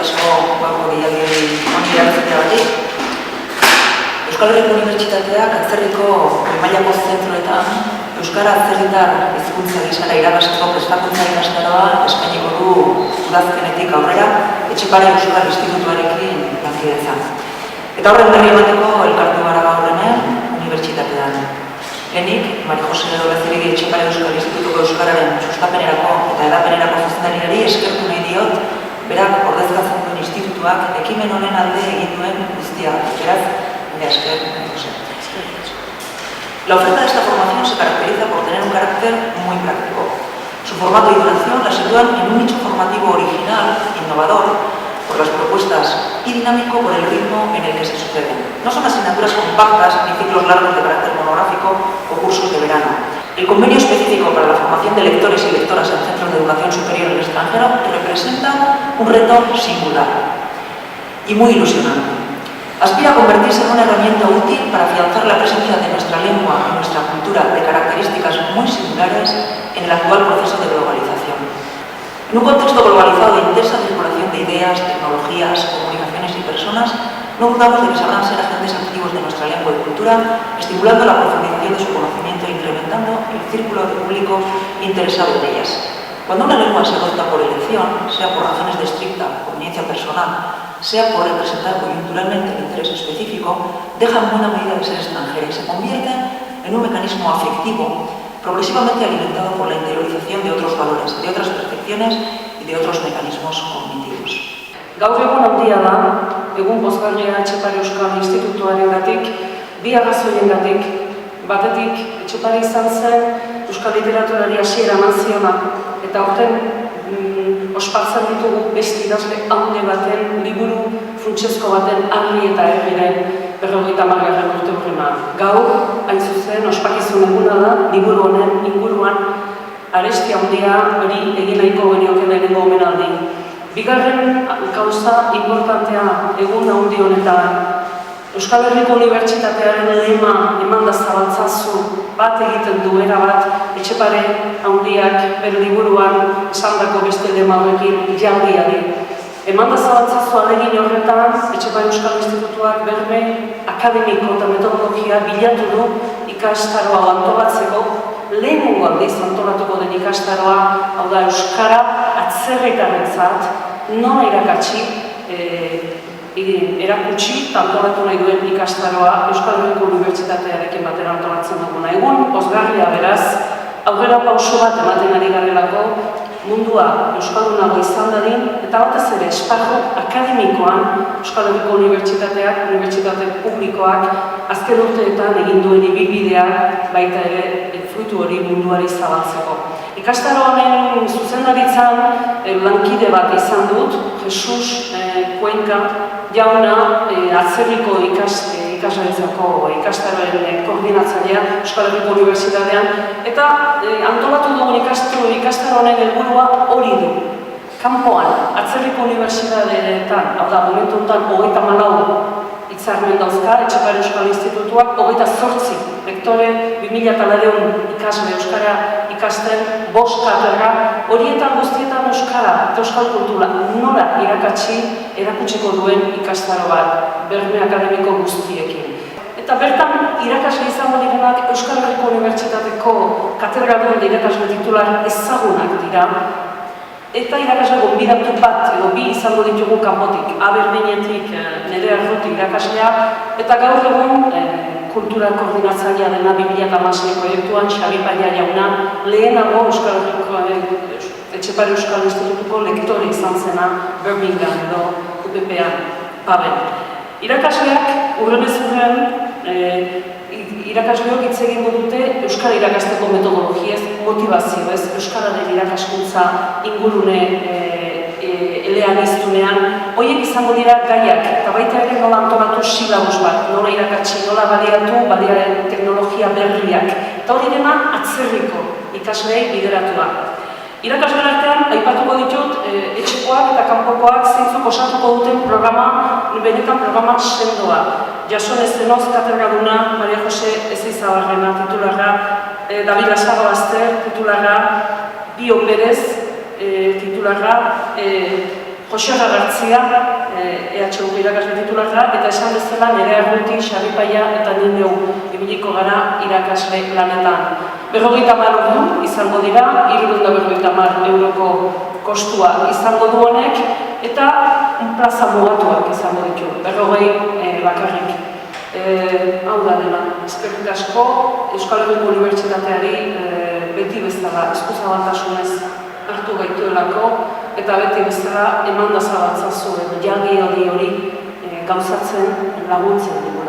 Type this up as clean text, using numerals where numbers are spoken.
asko gaurko gehiagin honi erantziteagatik. Euskal Herriko Unibertsitateak atzerriko mailako zentroetan euskara atzerritar hizkuntza gisara irakasteko prestakuntza ikastaroa eskainiko du udazkenetik aurrera Etxepare Euskal Institutuarekin lankidetzan. Eta horren berri emateko elkartu gara gaur hemen unibertsitatean. Lehenik, Mari Jose Olaziregi Etxepare Euskal Institutuko Euskararen sustapenerako eta edapenerako zuzendariari eskertu nahi diot, berak ordezkatzen duen institutuak ekimen honen alde egin duen guztia. Beraz, mila esker, Mari Jose. La oferta de esta formación se caracteriza por tener un carácter muy práctico. Su formato y duración la sitúan en un nicho formativo original, innovador, por las propuestas y dinámico por el ritmo en el que se suceden. No son asignaturas compactas ni ciclos largos de carácter monográfico o cursos de verano. El convenio específico para la formación de lectores y lectoras en centros de educación superior en el extranjero representa un reto singular y muy ilusionante. Aspira a convertirse en una herramienta útil para afianzar la presencia de nuestra lengua y nuestra cultura de características muy singulares en el actual proceso de globalización. En un contexto globalizado de intensa circulación de ideas, tecnologías, comunicaciones y personas, no dudamos de que sabrán ser agentes activos de nuestra lengua y cultura, estimulando la profundización de su conocimiento e incrementando el círculo de público interesado en ellas. Cuando una lengua se adopta por elección, sea por razones de estricta conveniencia personal, sea por representar coyunturalmente el interés específico, deja en buena medida de ser extranjera y se convierte en un mecanismo afectivo progresivamente alimentado por la interiorización de otros valores, de otras percepciones y de otros mecanismos cognitivos. Gaur egun handia da, egun pozgarria Etxepare Euskal Institutuarengatik, bi arrazoiengatik, batetik Etxepare izan zen Euskal Literaturari hasiera eman ziona, eta aurten ospatzen ditugu beste idazle haundi baten, liburu funtsezko baten argi eta herriren 50. urteurrena. Gaur, hain zuzen, ospakizun eguna da, liburu honen inguruan aresti handia hori egin nahiko genioke lehenengo omenaldi. Bigarren gauza importantea egun handi honetan, Euskal Herriko Unibertsitatearen lema emanda zabaltzazu bat egiten du erabat Etxepare handiak bere liburuan esandako beste lema horrekin jaurriari. Emanda zabaltzazu alegin horretan Etxepare Euskal Institutuak berme akademiko eta metodologia bilatu du ikastaroa antolatzeko, lehenengo aldiz antolatuko den ikastaroa, hau da Euskara atzerritarrentzat nola irakatsi erakutsi antolatu nahi duen ikastaroa Euskal Herriko Unibertsitatearekin batera antolatzen duguna. Egun, pozgarria beraz, aurrera pauso bat ematen ari garelako mundua euskaldunago izan dadin, eta batez ere esparru akademikoan Euskal Herriko Unibertsitateak, unibertsitate publikoak, azken urteetan egin duen ibilbidea baita ere fruitu hori munduari zabaltzeko. Ikastaro honen zuzendaritzan lankide bat izan dut, Jesus Cuenca jauna atzerriko ikasletzako ikastaroen koordinatzailea Euskal Herriko Unibertsitatean, eta antolatu dugun ikastaro honen helburua hori du. Kanpoan, atzerriko unibertsitateetan, hau da, momentu honetan 34 hitzarmen dauzka, Etxepare Euskal Institutuak 28 lektore, 2009 ikasle euskara ikasten, 5 katedra, horietan guztietan euskara eta euskal kultura nola irakatsi erakutsiko duen ikastaro bat, berme akademiko guztiekin. Eta bertan irakasle izango direnak Euskal Herriko Unibertsitateko katedradun irakasle titular ezagunak dira, eta irakasle gonbidatu bat edo bi izango ditugu kanpotik, Aberdinetik nire arruti irakaslea, eta gaur egun kultura koordinatzailea dena 2016 proiektuan Xabi Paia jauna lehenago Euskal Herriko Etxepare Euskal Institutuko lektore izan zena Birmingham edo UPP-an, Paben. Irakasleak urrenez urren irakasleok hitz egingo dute euskara irakasteko metodologiez, motivazioez, euskararen irakaskuntza ingurune eleaniztunean, horiek izango dira gaiak, eta baita ere nola antolatu silabus bat, nola irakatsi, nola baliatu, baliaren teknologia berriak, eta hori dena atzerriko ikasleei bideratua. Irakasleen artean, aipatuko ditut, etxekoak eta kanpokoak zeintzuk osatuko duten programa, benetan programa sendoa. Jason Ezenoz, katedraduna, Maria Jose Ezeizabarrena titularra, David Lasagabazter titularra, Bio Perez titularra, Jose Gartzia, EHUko irakasle titularra, eta esan bezala nire Arruti, Xabi Paia eta ni neu ibiliko gara irakasle lanetan. 50 ordu izango dira, 350 euroko kostua izango du honek, eta plaza mugatuak izango ditu, 40 bakarrik. Hau da dela, eskerrik asko, Euskal Herriko Unibertsitateari beti bezala eskuzabaltasunez hartu gaituelako, eta beti bezala eman da zabatzazu, jagi hori gauzatzen laguntzen dugu.